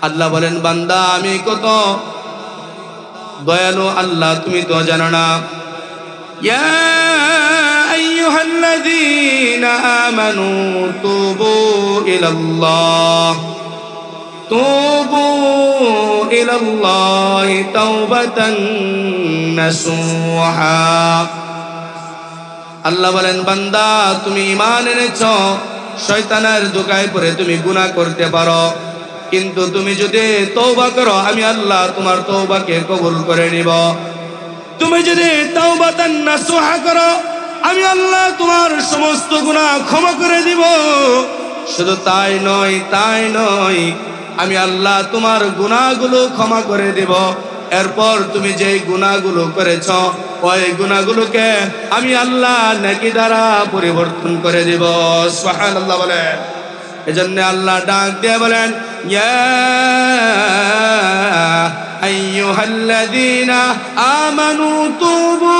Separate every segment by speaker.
Speaker 1: আল্লাহ বলেন, বান্দা আমি কত দয়ালু আল্লাহ তুমি তো জানো না। ইয়া আইয়ুহাল্লাযীনা আমানু তুবু ইলাল্লাহি তাওবাতান নাসুহা। আল্লাহ বলেন, বান্দা তুমি ঈমান এনেছো, শয়তানের ধোঁকায় পড়ে তুমি গুনাহ করতে পারো, কিন্তু তুমি যদি তওবা করো আমি আল্লাহ তোমার তওবাকে কবুল করে নিব। তুমি যদি তাওবাতান নাসুহা করো আমি আল্লাহ তোমার সমস্ত গুনাহ ক্ষমা করে দিব। শুধু তাই নয়, আমি আল্লাহ তোমার গুনাহগুলো ক্ষমা করে দিব। এরপর তুমি যে গুনাহগুলো করেছ ওই গুনাহগুলোকে আমি আল্লাহ নেকি দ্বারা পরিবর্তন করে দিব। সুবহানাল্লাহ বলেন। এজন্য আল্লাহ ডাক দিয়ে বলেন, ইয়া আইয়ুহাল্লাযীনা আমানু তুবু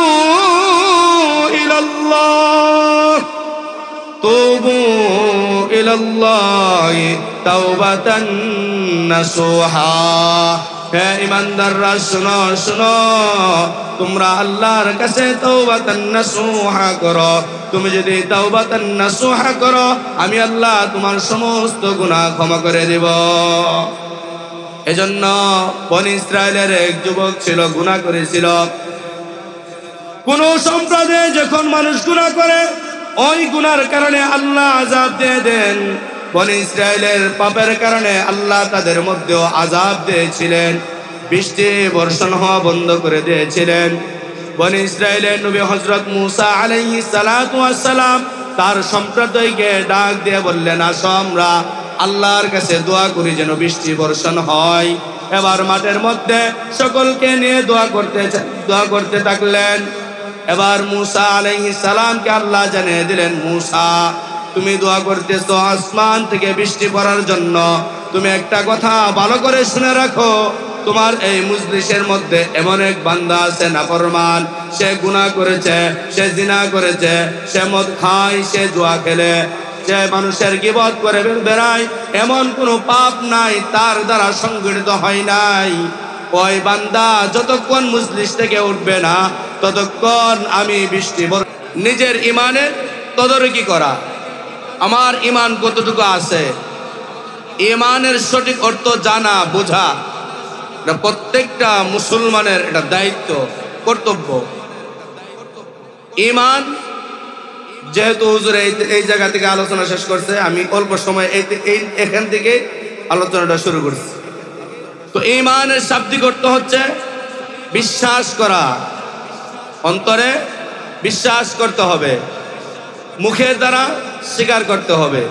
Speaker 1: ইলাল্লাহি তাওবাতান নাসুহা। হে ঈমানদাররা শুনো, তোমরা আল্লাহর কাছে তাওবাতান নাসুহা করো। তুমি যদি তাওবাতান নাসুহা করো আমি আল্লাহ তোমার সমস্ত গুনাহ ক্ষমা করে দেব। এজন্য বনী ইসরায়েলের এক যুবক ছিল, গুনাহ করেছিল। কোন সম্প্রদায়ে যখন মানুষ গুনাহ করে ওই গুনার কারণে আল্লাহ আযাব দিয়ে দেন। বনী ইসরায়েলের পাপের কারণে আল্লাহ তাদের মধ্যে আযাব দিয়েছিলেন, বৃষ্টি বর্ষণ হওয়া বন্ধ করে দিয়েছিলেন। বনী ইসরায়েলের নবী হযরত মূসা আলাইহিস সালাতু ওয়াস সালাম তার সম্প্রদায়কে ডাক দিয়ে বললেন, আসো আমরা আল্লাহর কাছে দোয়া করি যেন বৃষ্টি বর্ষণ হয়। এবার মাঠের মধ্যে সকলকে নিয়ে দোয়া করতে থাকলেন। এবার মূসা আলাইহিস সালামকে আল্লাহ জানিয়ে দিলেন, মূসা তুমি দোয়া করতেছো আসমান থেকে বৃষ্টি পড়ার জন্য, তুমি একটা কথা ভালো করে শুনে রাখো, তোমার এই মজলিসের মধ্যে এমন এক বান্দা আছে নাফরমান, সে গুনাহ করেছে, সে জিনা করেছে, সে মদ খায়, সে জুয়া খেলে, সে মানুষের গীবত করে বেড়ায়, এমন কোনো পাপ নাই তার দ্বারা সংগঠিত হয় নাই। ওই বান্দা যতক্ষণ মজলিস থেকে উঠবে না ততক্ষণ আমি বৃষ্টি। নিজের ইমানের তদারকি করা, আমার ইমান কতটুকু আছে, ইমানের সঠিক অর্থ জানা বোঝা, প্রত্যেকটা মুসলমানের এটা দায়িত্ব, কর্তব্য। ইমান যেহেতু হুজুর এই জায়গা থেকে আলোচনা শেষ করছে, আমি অল্প সময় এখান থেকে আলোচনাটা শুরু করছি। তো ইমানের শাব্দিক অর্থ হচ্ছে বিশ্বাস করা, অন্তরে বিশ্বাস করতে হবে, মুখের দ্বারা স্বীকার করতে হবে,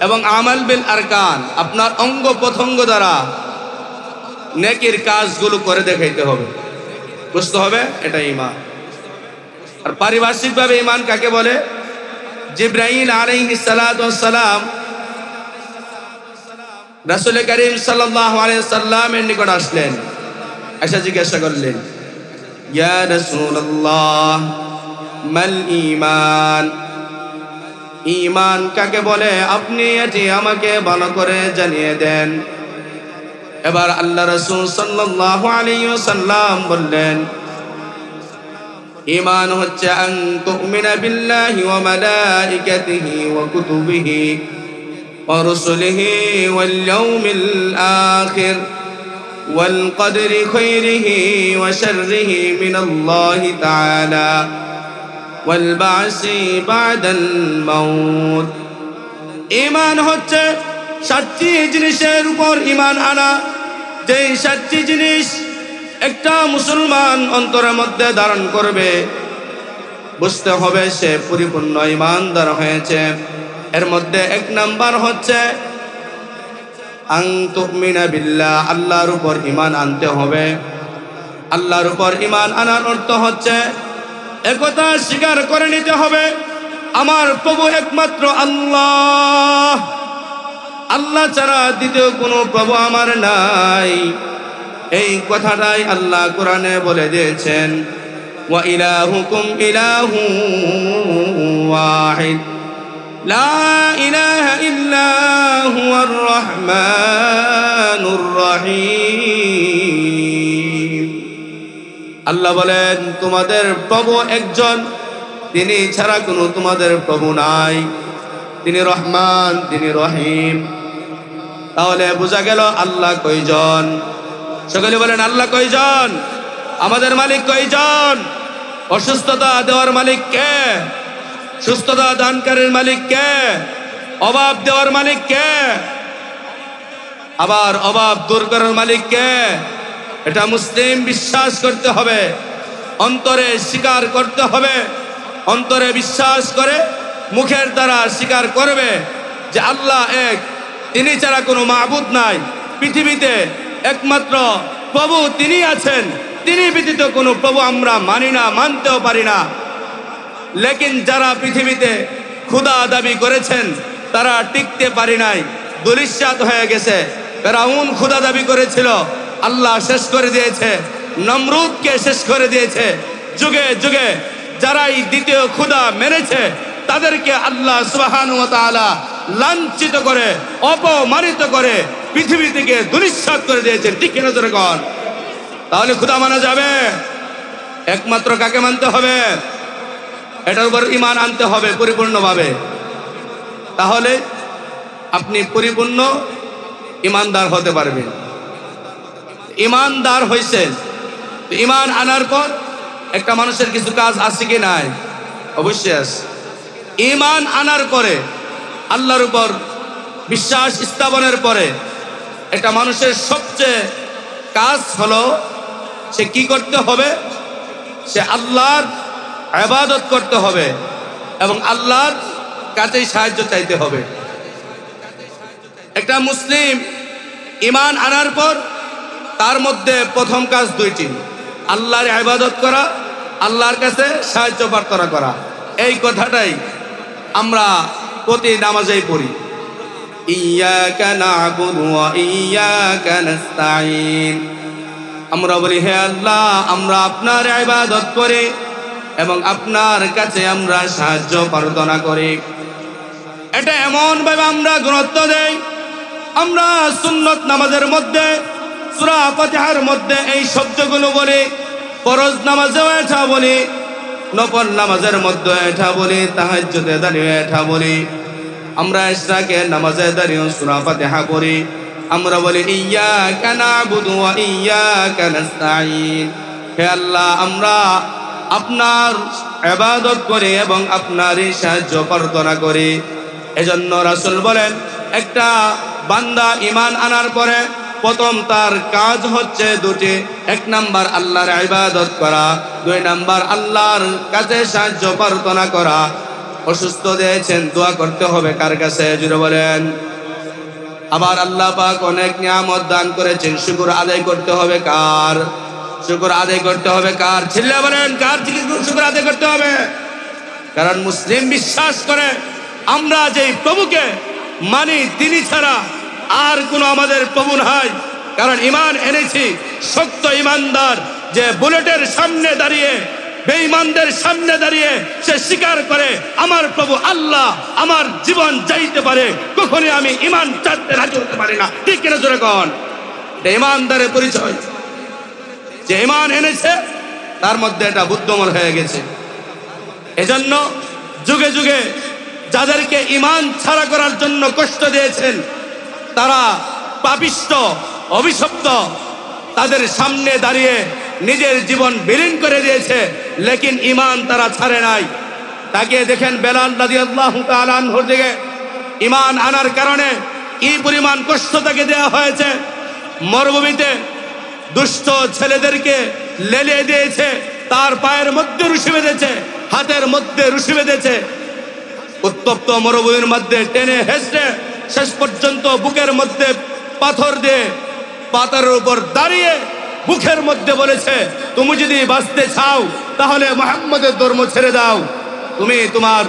Speaker 1: এবং আমাল বিল আরকান আপনার অঙ্গ প্রত্যঙ্গ দ্বারা নেকির কাজগুলো করে দেখাইতে হবে, বুঝতে হবে এটা ঈমান। আর পারিভাষিকভাবে ঈমান কাকে বলে? জিবরাইল আলাইহিস সালাতু ওয়াস সালাম রাসূল করিম সাল্লাল্লাহু আলাইহি ওয়াসাল্লামের নিকট আসলেন, এসে জিজ্ঞাসা করলেন, ইয়া রাসূলুল্লাহ মাল ঈমান, ঈমান কাকে বলে আপনি এটি আমাকে ভালো করে জানিয়ে দেন। এবার আল্লাহ রাসূল সাল্লাল্লাহু আলাইহি ওয়াসাল্লাম বললেন, ঈমান হচ্ছে আন তুমিনা বিল্লাহি ওয়া মালাইকাতিহি ওয়া কুতুবিহি ওয়া রুসুলিহি ওয়াল ইয়াউমিল আখির ওয়াল কদরি খাইরিহি ওয়া শাররিহি মিনাল্লাহি তাআলা ওয়াল বা'সি বা'দাল মাউত। ঈমান হচ্ছে 7টি জিনিসের উপর ঈমান আনা, যেই 7টি জিনিস একটা মুসলমান অন্তরের মধ্যে ধারণ করবে, বুঝতে হবে সে পরিপূর্ণ ঈমানদার হয়েছে। এর মধ্যে 1 নাম্বার হচ্ছে আন তুমিনা বিল্লাহ, আল্লাহর উপর ঈমান আনতে হবে। আল্লাহর উপর ঈমান আনার অর্থ হচ্ছে একথা স্বীকার করে নিতে হবে আমার প্রভু একমাত্র আল্লাহ, আল্লাহ ছাড়া দ্বিতীয় কোনো প্রভু আমার নাই। এই কথাটাই আল্লাহ কোরআনে বলে দিয়েছেন, ওয়া ইলাহুকুম ইলাহু ওয়াহিদ লা ইলাহা ইল্লা হুয়ার রহমান রহমানুর রহিম। আল্লাহ বলেন তোমাদের প্রভু একজন, তিনি ছাড়া কোনো তোমাদের প্রভু নাই, তিনি রহমান, তিনি রহিম। তাহলে বোঝা গেল আল্লাহ কয়জন? সকলে বলেন আল্লাহ কয়জন? আমাদের মালিক কয়জন? অসুস্থতা দেওয়ার মালিক কে? সুস্থতা দানকারীর মালিক কে? অভাব দেওয়ার মালিক কে? আবার অভাব দূর করার মালিক কে? এটা মুসলিম বিশ্বাস করতে হবে, অন্তরে স্বীকার করতে হবে। অন্তরে বিশ্বাস করে মুখের দ্বারা স্বীকার করবে যে আল্লাহ এক, তিনি ছাড়া কোনো মাবুদ নাই, পৃথিবীতে একমাত্র প্রভু তিনি আছেন, তিনি ব্যতীত কোনো প্রভু আমরা মানি না, মানতেও পারি না। লেকিন যারা পৃথিবীতে খোদা দাবি করেছেন তারা টিকতে পারি নাই, দুলিশ্বাত হয়ে গেছে। ফেরাউন খোদা দাবি করেছিল, আল্লাহ শেষ করে দিয়েছে। নমরুদকে শেষ করে দিয়েছে। যুগে যুগে যারা এই দ্বিতীয় খোদা মেনেছে তাদেরকে আল্লাহ সুবহানাহু ওয়া তাআলা লাঞ্ছিত করে, অপমানিত করে পৃথিবী থেকে দুলিশ্বাত করে দিয়েছেন। ঠিক কিনা জোরে কন? তাহলে খোদা মানা যাবে? একমাত্র কাকে মানতে হবে? এটার উপর ঈমান আনতে হবে পরিপূর্ণভাবে। তাহলে আপনি পরিপূর্ণ ঈমানদার হতে পারবেন। ঈমানদার হইছেন, ঈমান আনার পর একটা মানুষের কিছু কাজ আছে কি নাই? অবশ্যই আছে। ঈমান আনার পরে, আল্লাহর উপর বিশ্বাস স্থাপনের পরে একটা মানুষের সবচেয়ে কাজ হলো সে কি করতে হবে? সে আল্লাহর ইবাদত করতে হবে এবং আল্লাহর কাছেই সাহায্য চাইতে হবে। একটা মুসলিম ঈমান আনার পর তার মধ্যে প্রথম কাজ দুইটি: আল্লাহর ইবাদত করা, আল্লাহর কাছে সাহায্য প্রার্থনা করা। এই কথাটাই আমরা প্রতি নামাজেই পড়ি, ইয়্যাকা না'বুদু ওয়া ইয়্যাকা নাস্তাঈন। আমরা বলি, হে আল্লাহ, আমরা আপনার ইবাদত করি এবং আপনার কাছে আমরা সাহায্য প্রার্থনা করি। এটা এমন ভাবে আমরা গুরুত্ব দেই, আমরা সুন্নত নামাজের মধ্যে, সূরা ফাতিহার মধ্যে এই শব্দগুলো বলি, ফরজ নামাজেও এটা বলি, নফল নামাজের মধ্যে এটা বলি, তাহাজ্জুদে দাঁড়িয়ে এটা বলি, আমরা ইশরাকের নামাজে দাঁড়িয়ে সূরা ফাতিহা পড়ি। আমরা বলি, ইয়্যাকা না'বুদু ওয়া ইয়্যাকা নাস্তাঈন। হে আল্লাহ, আমরা আপনার ইবাদত করি এবং আপনারই সাহায্য প্রার্থনা করি। এজন্য রাসূল বলেন, একটা বান্দা ঈমান আনার পরে প্রথম তার কাজ হচ্ছে দুটি: এক নাম্বার আল্লাহর ইবাদত করা, দুই নাম্বার আল্লাহর কাছে সাহায্য প্রার্থনা করা। অসুস্থ দিয়েছেন, দোয়া করতে হবে কার কাছে? জুড়ে বলেন। আবার আল্লাহ পাক অনেক নিয়ামত দান করেছেন, শুকর আদায় করতে হবে কার? শুকর আদায় করতে হবে কার? চিল্লা বলেন, কার থেকে শুকর আদায় করতে হবে? কারণ মুসলিম বিশ্বাস করে আমরা যেই প্রভুকে মানি তিনি ছাড়া আর কোনো আমাদের প্রভু নাই। কারণ ঈমান এনেছি, শক্ত ঈমানদার যে বুলেটের সামনে দাঁড়িয়ে, বেঈমানদের সামনে দাঁড়িয়ে সে স্বীকার করে আমার প্রভু আল্লাহ, আমার জীবন যাইতে পারে, কখনই আমি ঈমান ছাড়তে রাজি হতে পারি না। ঠিক কিনা জোরে কন? এটা ঈমানদারের পরিচয়। যে ঈমান এনেছে তার মধ্যে এটা বুদ্ধমল হয়ে গেছে। এজন্য যুগে যুগে যাদেরকে ঈমান ছাড়া করার জন্য কষ্ট দিয়েছেন তারা পাপিষ্ঠ, অভিশপ্ত, তাদের সামনে দাঁড়িয়ে নিজের জীবন বিলীন করে দিয়েছে, লেকিন ঈমান তারা ছাড়ে নাই। তাকে দেখেন বেলাল রাদিয়াল্লাহু তাআলা আনহুর দিকে ঈমান আনার কারণে কি পরিমাণ কষ্ট তাকে দেওয়া হয়েছে। মরুভূমিতে দুষ্ট ছেলেদেরকে লেলিয়ে দিয়েছে, তার পায়ের মধ্যে রশি বেঁধেছে, হাতের মধ্যে রশি বেঁধেছে, উত্তপ্ত মরুভূমির মধ্যে টেনে হেঁচড়ে শেষ পর্যন্ত বুকের মধ্যে পাথর দিয়ে পাথরের উপর দাঁড়িয়ে বুকের মধ্যে বলেছে, তুমি যদি বাঁচতে চাও তাহলে মুহাম্মদের ধর্ম ছেড়ে দাও, তুমি তোমার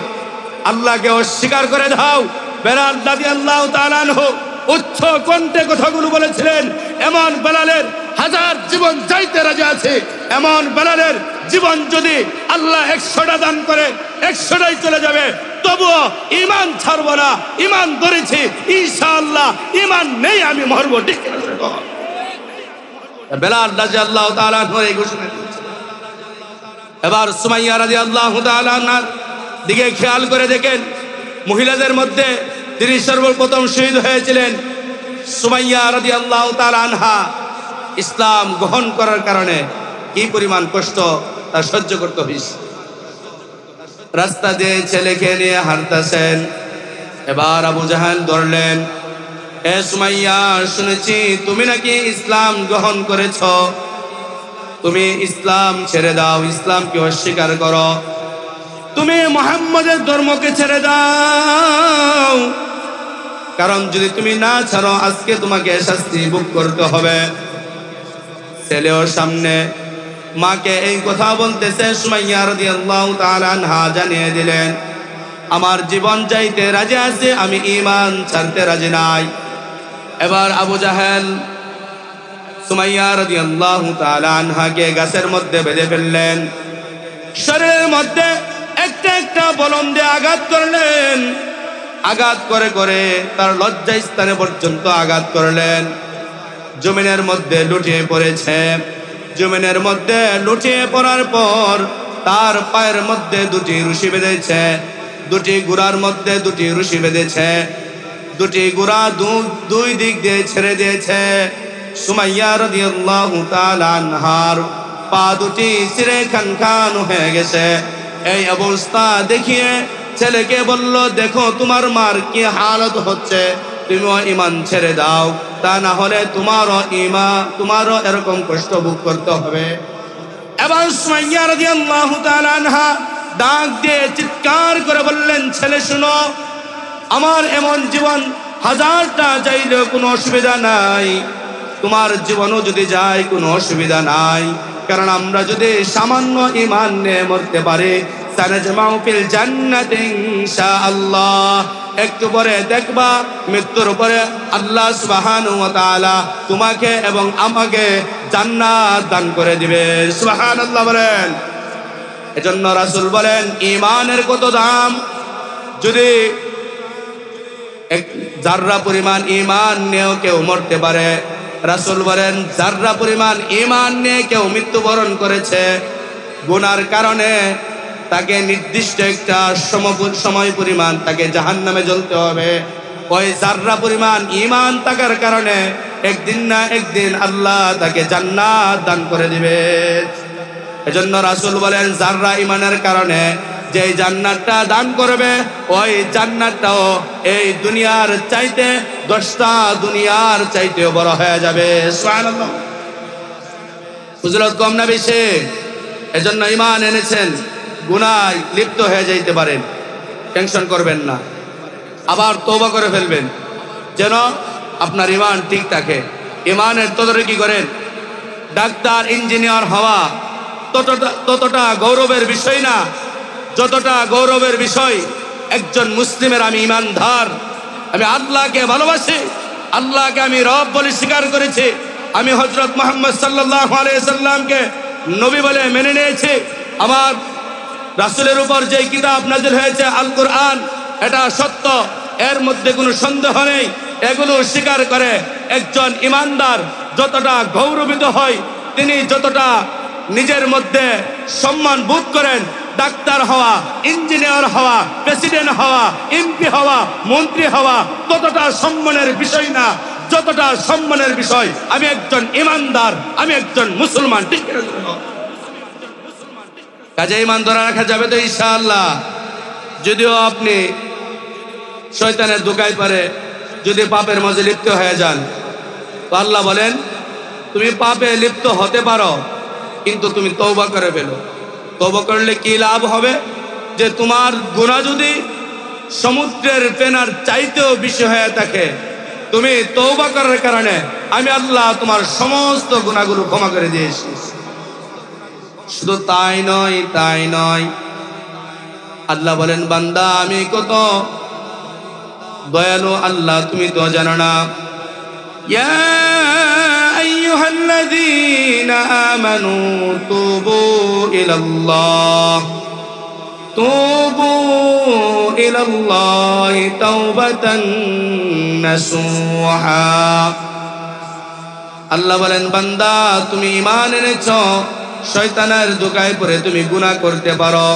Speaker 1: আল্লাহকে অস্বীকার করে দাও। বেলাল রাদিয়াল্লাহু তাআলা আনহু উচ্চ কণ্ঠে কথাগুলো বলেছিলেন। এমন বেলালের হাজার জীবন যাইতে রাজি আছে। এমন বেলালের জীবন যদি আল্লাহ 100টা দান করে 100টাই চলে যাবে, তবুও ঈমান ছাড়বো না। ঈমান ধরেছি, ইনশাআল্লাহ। ঈমান নেই, আমি মরবো। ঠিক আছে। করো। বেলাল রাদিয়াল্লাহু তাআলা আনহু এই ঘোষণা দিয়েছেন। এবার সুমাইয়া রাদিয়াল্লাহু তাআলা আনহার দিকে খেয়াল করে দেখেন, মহিলাদের মধ্যে তিনি সর্বপ্রথম শহীদ হয়েছিলেন। সুমাইয়া রাদিয়াল্লাহু তাআলা আনহা ইসলাম গ্রহণ করার কারণে কি পরিমাণ কষ্ট তা সহ্য করতে হয়েছে। রাস্তা দিয়ে ছেলেকে নিয়ে হাঁটতেছেন, এবার আবু জাহেল ধরলেন, এ সুমাইয়া, শুনেছি তুমি নাকি ইসলাম গ্রহণ করেছ, তুমি ইসলাম ছেড়ে দাও, ইসলামকে অস্বীকার করো, তুমি মুহাম্মদের ধর্মকে ছেড়ে দাও, কারণ যদি তুমি না ছাড়ো আজকে তোমাকে শাস্তি ভোগ করতে হবে। ছেলেও সামনে, মাকে এই কথা বলতেছে। সুমাইয়া রাদিয়াল্লাহু তাআলা আনহা জানিয়ে দিলেন, আমার জীবন যাইতে রাজি আছে, আমি ঈমান ছাড়তে রাজি নাই। এবার আবু জাহেল সুমাইয়া রাদিয়াল্লাহু তাআলা আনহাকে গাছের মধ্যে বেঁধে ফেললেন, শরীরের মধ্যে একটা একটা বলম দিয়ে আঘাত করলেন, আঘাত করে করে তার লজ্জা স্থানে পর্যন্ত আঘাত করলেন। জমিনের মধ্যে লুটিয়ে পড়েছে। জমিনের মধ্যে লুটিয়ে পড়ার পর তার পায়ের মধ্যে দুটি রশি বেঁধেছে, দুটি গুড়ার মধ্যে দুটি রশি বেঁধেছে, দুটি গুড়া দুই দিক দিয়ে ছেড়ে দিয়েছে। সুমাইয়া রাদিয়াল্লাহু তাআলা আনহার পা দুটি ছিঁড়ে খান খান হয়ে গেছে। এই অবস্থা দেখিয়ে ছেলেকে বলল, দেখো তোমার মার কি হালত হচ্ছে, তুমিও ঈমান ছেড়ে দাও, তা না হলে তোমারও এরকম কষ্ট ভোগ করতে হবে। এবার সুমাইয়া রাদিয়াল্লাহু তাআলা আনহা ডাক দিয়ে চিৎকার করে বললেন, ছেলে শুনো, আমার এমন জীবন হাজারটা চাইলেও কোনো অসুবিধা নাই, তোমার জীবনও যদি যায় কোনো অসুবিধা নাই, কারণ আমরা যদি সামান্য ঈমান নিয়ে মরতে পারি, সানাজমাউ ফিল জান্নাতি ইনশাআল্লাহ। একটু পরে দেখবা মৃত্যুর পরে আল্লাহ সুবহানাহু ওয়া তাআলা তোমাকে এবং আমাকে জান্নাত দান করে দিবে। সুবহানাল্লাহ বলেন। এজন্য রাসূল বলেন, ঈমানের কত দাম। যদি এক জাররা পরিমাণ ঈমান নিয়েও কেউ মরতে পারে, রাসূল বলেন জাররা পরিমাণ ঈমান নিয়ে কেউ মৃত্যুবরণ করেছে, গুনার কারণে তাকে নির্দিষ্ট একটা সময় পরিমাণ তাকে জাহান্নামে জ্বলতে হবে। ওই জাররা পরিমাণ ঈমান থাকার কারণে একদিন না একদিন আল্লাহ তাকে জান্নাত দান করে দিবে। এজন্য রাসূল বলেন, জাররা ঈমানের কারণে যে জান্নাতটা দান করবে, ওই জান্নাতটাও এই দুনিয়ার চাইতে 10টা দুনিয়ার চাইতেও বড় হয়ে যাবে। সুবহানাল্লাহ। ফজিলত কম না বেশি? এজন্য ঈমান এনেছেন, গুনায় লিপ্ত হয়ে যাইতে পারেন, টেনশন করবেন না, আবার তওবা করে ফেলবেন যেন আপনার ঈমান ঠিক থাকে। ঈমানের তদারকি করেন। ডাক্তার ইঞ্জিনিয়ার হওয়া ততটা গৌরবের বিষয় না যতটা গৌরবের বিষয় একজন মুসলিমের আমি ঈমানদার, আমি আল্লাহকে ভালোবাসি, আল্লাহকে আমি রব বলে স্বীকার করেছি, আমি হযরত মুহাম্মদ সাল্লাল্লাহু আলাইহি সাল্লামকে নবী বলে মেনে নিয়েছি, আমার রাসূলের উপর যে কিতাব নাযিল হয়েছে আল কোরআন এটা সত্য, এর মধ্যে কোনো সন্দেহ নেই, এগুলো স্বীকার করে একজন ঈমানদার যতটা গৌরবিত হয়, তিনি যতটা নিজের মধ্যে সম্মান বোধ করেন, ডাক্তার হওয়া, ইঞ্জিনিয়ার হওয়া, প্রেসিডেন্ট হওয়া, এমপি হওয়া, মন্ত্রী হওয়া ততটা সম্মানের বিষয় না যতটা সম্মানের বিষয় আমি একজন ঈমানদার, আমি একজন মুসলমান। ঠিক কাজে ঈমান ধরে রাখা যাবে তো ইনশাআল্লাহ। যদিও আপনি শয়তানের ধোঁকায় পড়ে যদি পাপের মাঝে লিপ্ত হয়ে যান, তো আল্লাহ বলেন তুমি পাপে লিপ্ত হতে পারো, কিন্তু তুমি তওবা করে ফেলো। তওবা করলে কি লাভ হবে? যে তোমার গুনাহ যদি সমুদ্রের ফেনার চাইতেও বেশি হয়ে থাকে, তুমি তওবা করার কারণে আমি আল্লাহ তোমার সমস্ত গুনাহগুলো ক্ষমা করে দিয়েছি। শুধু তাই নয়, আল্লাহ বলেন বান্দা আমি কত দয়ালু আল্লাহ তুমি তো জানো না। ইয়া আইয়ুহাল্লাযীনা আমানু তুবু ইলাল্লাহি তাওবাতান নাসুহা। আল্লাহ বলেন, বান্দা তুমি ঈমান এনেছো, শয়তানের ধোঁকায় পড়ে তুমি গুনাহ করতে পারো,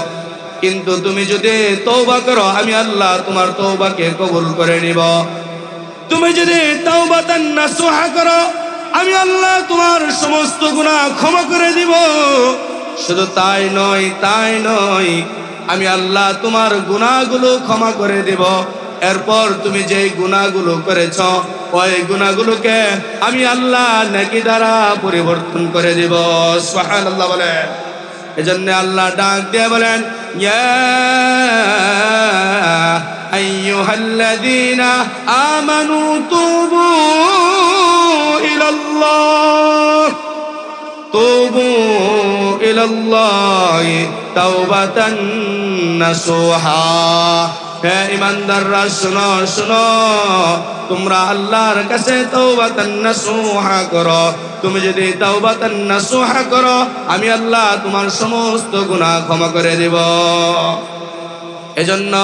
Speaker 1: কিন্তু তুমি যদি তওবা করো আমি আল্লাহ তোমার তওবাকে কবুল করে নিব। তুমি যদি তাওবাতান নাসুহা করো আমি আল্লাহ তোমার সমস্ত গুনাহ ক্ষমা করে দিব। শুধু তাই নয়, আমি আল্লাহ তোমার গুনাহগুলো ক্ষমা করে দিব। এরপর তুমি যে গুনাহগুলো করেছো ওই গুনাহগুলোকে আমি আল্লাহ নেকি দ্বারা পরিবর্তন করে দিব। সুবহানাল্লাহ বলেন। এজন্য আল্লাহ ডাক দিয়ে বলেন, ইয়া আইয়ুহাল্লাযীনা আমানু তুবু ইলাল্লাহি তাওবাতান নাসুহা। হে ঈমানদাররা শুনো শুনো, তোমরা আল্লাহর কাছে তাওবাতান নাসুহা করো। তুমি যদি তাওবাতান নাসুহা করো আমি আল্লাহ তোমার সমস্ত গুনাহ ক্ষমা করে দেব। এজন্য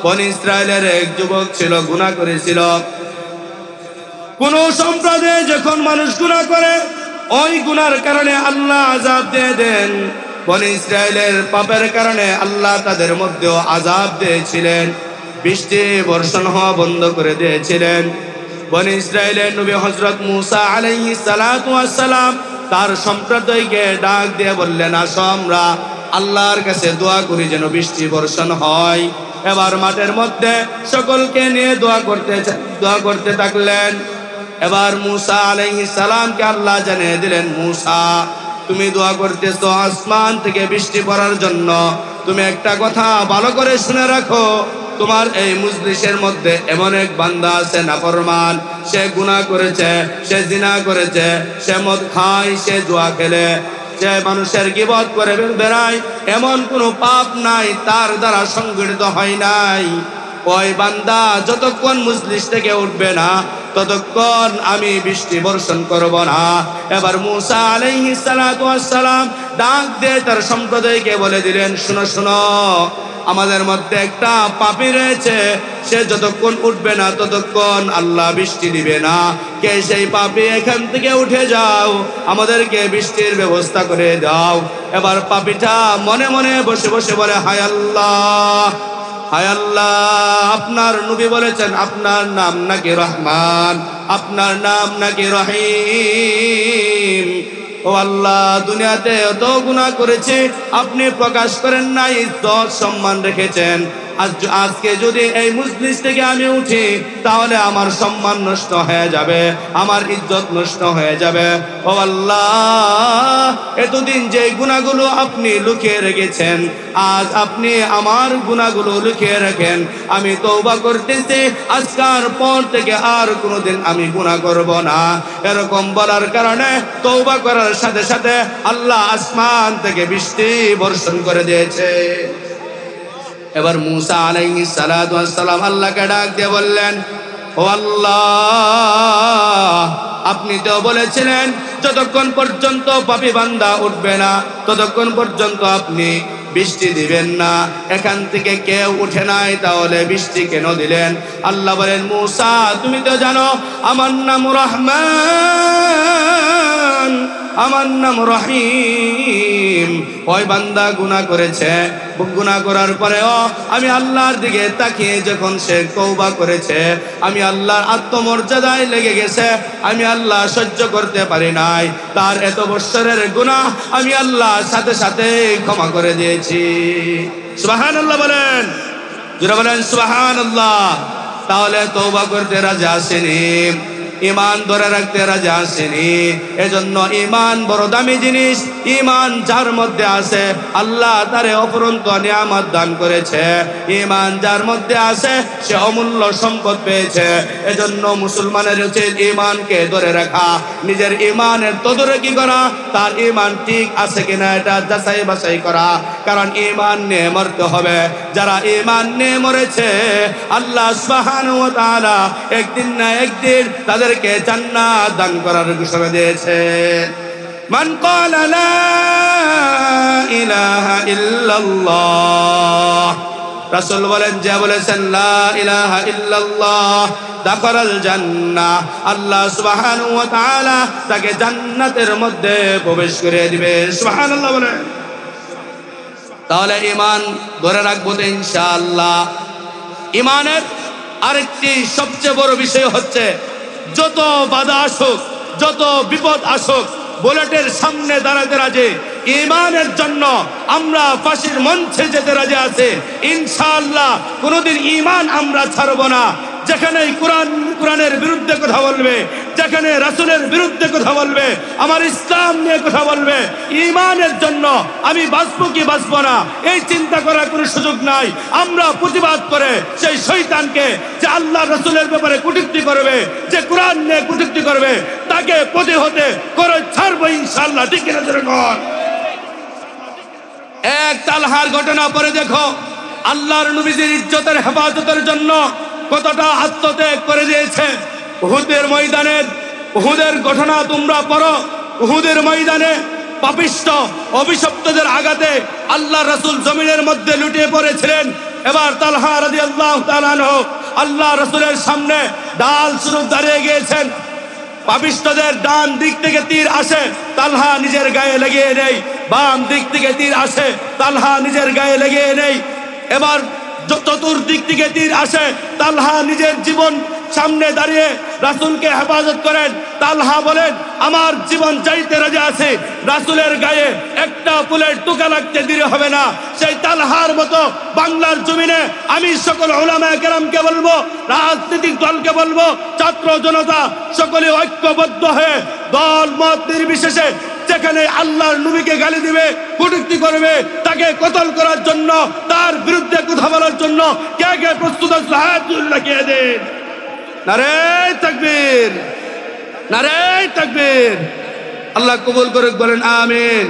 Speaker 1: বনী ইসরাইলের এক যুবক ছিল, গুনাহ করেছিল। কোন সম্প্রদায়ে যখন মানুষ গুনাহ করে ওই গুনার কারণে আল্লাহ আযাব দিয়ে দেন। বনী ইসরাইলের পাপের কারণে আল্লাহ তাদের মধ্যেও আযাব দিয়েছিলেন, বৃষ্টি বর্ষণ হওয়া বন্ধ করে দিয়েছিলেন। বনী ইসরাইলের নবী হযরত মূসা আলাইহিস সালাতু ওয়াস সালাম তার সম্প্রদায়কে ডাক দিয়ে বললেন, আসো আমরা আল্লাহর কাছে দোয়া করি যেন বৃষ্টি বর্ষণ হয়। এবার মাঠের মধ্যে সকলকে নিয়ে দোয়া করতে থাকলেন। এবার মূসা আলাইহিস সালামকে আল্লাহ জানিয়ে দিলেন, মূসা তুমি দোয়া করতেছো আসমান থেকে বৃষ্টি পড়ার জন্য, তুমি একটা কথা ভালো করে শুনে রাখো, তোমার এই মজলিসের মধ্যে এমন এক বান্দা আছে নাফরমান, সে গুনাহ করেছে, সে জিনা করেছে, সে মদ খায়, সে জুয়া খেলে, সে মানুষের গীবত করে বেড়ায়, এমন কোনো পাপ নাই তার দ্বারা সংগঠিত হয় নাই। ওই বান্দা যতক্ষণ মজলিস থেকে উঠবে না ততক্ষণ আমি বৃষ্টি বর্ষণ করব না। এবার মূসা আলাইহিস সালাতু ওয়াস সালাম ডাক দিয়ে তার সম্প্রদায়কে বলে দিলেন, শুনো শুনো, আমাদের মধ্যে একটা পাপী রয়েছে, সে যতক্ষণ উঠবে না ততক্ষণ আল্লাহ বৃষ্টি দিবে না। কে সেই পাপী? এখান থেকে উঠে যাও, আমাদেরকে বৃষ্টির ব্যবস্থা করে দাও। এবার পাপীটা মনে মনে বসে বসে বলে, হায় আল্লাহ, হায় আল্লাহ, আপনার নবী বলেছেন আপনার নাম নাকি রহমান, আপনার নাম নাকি রহিম। ও আল্লাহ, দুনিয়াতে এত গুনাহ করেছি, আপনি প্রকাশ করেন নাই, ইজ্জত সম্মান রেখেছেন। আজকে যদি এই মজলিস থেকে আমি উঠি তাহলে আমার সম্মান নষ্ট হয়ে যাবে, আমার ইজ্জত নষ্ট হয়ে যাবে। ও আল্লাহ, এতদিন যে গুনাহগুলো আপনি লুকিয়ে রেখেছেন, আজ আপনি আমার গুনাহগুলো লুকিয়ে রাখেন। আমি তওবা করতেছি, আজকের পর থেকে আর কোনোদিন আমি গুনাহ করব না। এরকম বলার কারণে তওবা করার সাথে সাথে আল্লাহ আসমান থেকে বৃষ্টি বর্ষণ করে দিয়েছে। এবার মূসা আলাইহিস সালাতু ওয়াস সালাম আল্লাহকে ডাক দিয়ে বললেন, ও আল্লাহ, আপনি তো বলেছিলেন যতক্ষণ পর্যন্ত পাপী বান্দা উঠবে না ততক্ষণ পর্যন্ত আপনি বৃষ্টি দিবেন না। এখান থেকে কেউ উঠে নাই, তাহলে বৃষ্টি কেন দিলেন? আল্লাহ বলেন, মূসা তুমি তো জানো আমার নাম রহমান, আমার নাম রহিম। ওই বান্দা গুনাহ করেছে, গুনাহ করার পরেও আমি আল্লাহর দিকে তাকিয়ে যখন সে তওবা করেছে, আমি আল্লাহর আত্মমর্যাদায় লেগে গেছে, আমি আল্লাহ সহ্য করতে পারি নাই, তার এত বৎসরের গুনাহ আমি আল্লাহ সাথে সাথে ক্ষমা করে দিয়েছি। সুবহানাল্লাহ বলেন, যারা বলেন সুবহানাল্লাহ। তাহলে তওবা করতে রাজি আসেনি, ঈমান ধরে রাখতে রাজি আসেনি। এজন্য ঈমান বড় দামি জিনিস। ঈমান যার মধ্যে আছে আল্লাহ তারে অপরন্ত নিয়ামত দান করেছে। ঈমান যার মধ্যে আছে সে অমূল্য সম্পদ পেয়েছে। এজন্য মুসলমানের উচিত ঈমানকে ধরে রাখা, নিজের ঈমানের তদারকি করা, তার ঈমান ঠিক আছে কিনা এটা যাচাই বাছাই করা। কারণ ঈমান নিয়ে মরতে হবে। যারা ঈমান নিয়ে মরেছে আল্লাহ সুবহানাহু ওয়া তাআলা একদিন না একদিন তাদেরকে জান্নাত দান করার ঘোষণা দিয়েছে। মান ক্বালা লা ইলাহা ইল্লাল্লাহ রাসূল বলেন, যে বলেছেন লা ইলাহা ইল্লাল্লাহ দাখালাল জান্নাহ, আল্লাহ সুবহানাহু ওয়া তাআলা তাকে জান্নাতের মধ্যে প্রবেশ করে দিবে। সুবহানাল্লাহ বলেন। তাহলে ঈমান ধরে রাখবো তো ইনশাআল্লাহ। ঈমানের আরেকটি সবচেয়ে বড় বিষয় হচ্ছে, যত বাধা আসুক, যত বিপদ আসুক, বুলেটের সামনে দাঁড়াতে রাজি, ঈমানের জন্য আমরা ফাঁসির মঞ্চে যেতে রাজি আছে ইনশাআল্লাহ। কোনোদিন ঈমান আমরা ছাড়বো না। যেখানে কোরআনের বিরুদ্ধে কথা বলবে, যেখানে রাসূলের বিরুদ্ধে কথা বলবে, আমার ইসলাম নিয়ে কথা বলবে, ঈমানের জন্য আমি বাঁচবো কি বাঁচবো না এই চিন্তা করার কোনো সুযোগ নাই। আমরা প্রতিবাদ করে সেই শয়তানকে, যে আল্লাহ রাসূলের ব্যাপারে কটূক্তি করবে, যে কোরআন নিয়ে কটূক্তি করবে, তাকে প্রতিহতে করে ছাড়বো ইনশাআল্লাহ। ঠিক কিনা জোরে কর। এক তালহার ঘটনা পরে দেখো, আল্লাহর নবীর ইজ্জতের হেফাজতের জন্য কতটা আত্মত্যাগ করে দিয়েছে। উহুদের ময়দানে, উহুদের ঘটনা তোমরা পড়ো। উহুদের ময়দানে পাপিষ্ঠ অভিশপ্তদের আঘাতে আল্লাহ রাসূল জমিনের মধ্যে লুটিয়ে পড়েছিলেন। এবার তালহা রাদিয়াল্লাহু তাআলা আনহু আল্লাহ রাসূলের সামনে ঢাল স্বরূপ দাঁড়িয়ে গিয়েছেন। পাপিষ্ঠদের ডান দিক থেকে তীর আসে, তালহা নিজের গায়ে লাগিয়ে নেই। বাম দিক থেকে তীর আসে, তালহা নিজের গায়ে লাগিয়ে নেই। এবার চতুর্দিক থেকে তীর আসে, তালহা নিজের জীবন সামনে দাঁড়িয়ে রাসূলকে হেফাজত করেন। তালহা বলেন, আমার জীবন চাইতে রাজি আছে, রাসূলের গায়ে একটা ফুলের টুকা লাগতে দেরি হবে না। সেই তালহার মতো বাংলার জমিনে আমি সকল উলামায়ে কেরামকে বলবো, রাজনৈতিক দলকে বলবো, ছাত্র জনতা সকলে ঐক্যবদ্ধ হয়ে দল মত নির্বিশেষে যেখানে আল্লাহর নবীকে গালি দিবে, কটূক্তি করবে, তাকে কতল করার জন্য, তার বিরুদ্ধে কথা বলার জন্য কে কে প্রস্তুত আছে হাত লাগিয়ে দেন। নারে তাকবীর, নারে তাকবীর। আল্লাহ কবুল করুক, বলেন আমিন।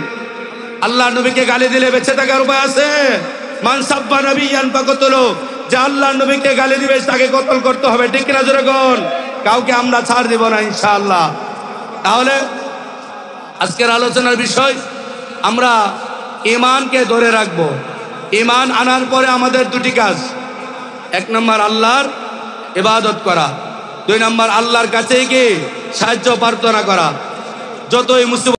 Speaker 1: আল্লাহ নবীকে গালি দিলে বেঁচে থাকার উপায় আছে? মান সাব্বা নাবিয়ান ফাকতুলু, যে আল্লাহ নবীকে গালি দিবে তাকে কতল করতে হবে। ঠিক কিনা জোরে কোন? কাউকে আমরা ছাড় দিব না ইনশাআল্লাহ। তাহলে আজকের আলোচনার বিষয়, আমরা ঈমানকে ধরে রাখবো। ঈমান আনার পরে আমাদের দুটি কাজ। এক নম্বর আল্লাহর ইবাদত করা, দুই নম্বর আল্লাহর কাছে কি সাহায্য প্রার্থনা করা। যতই মুসিবত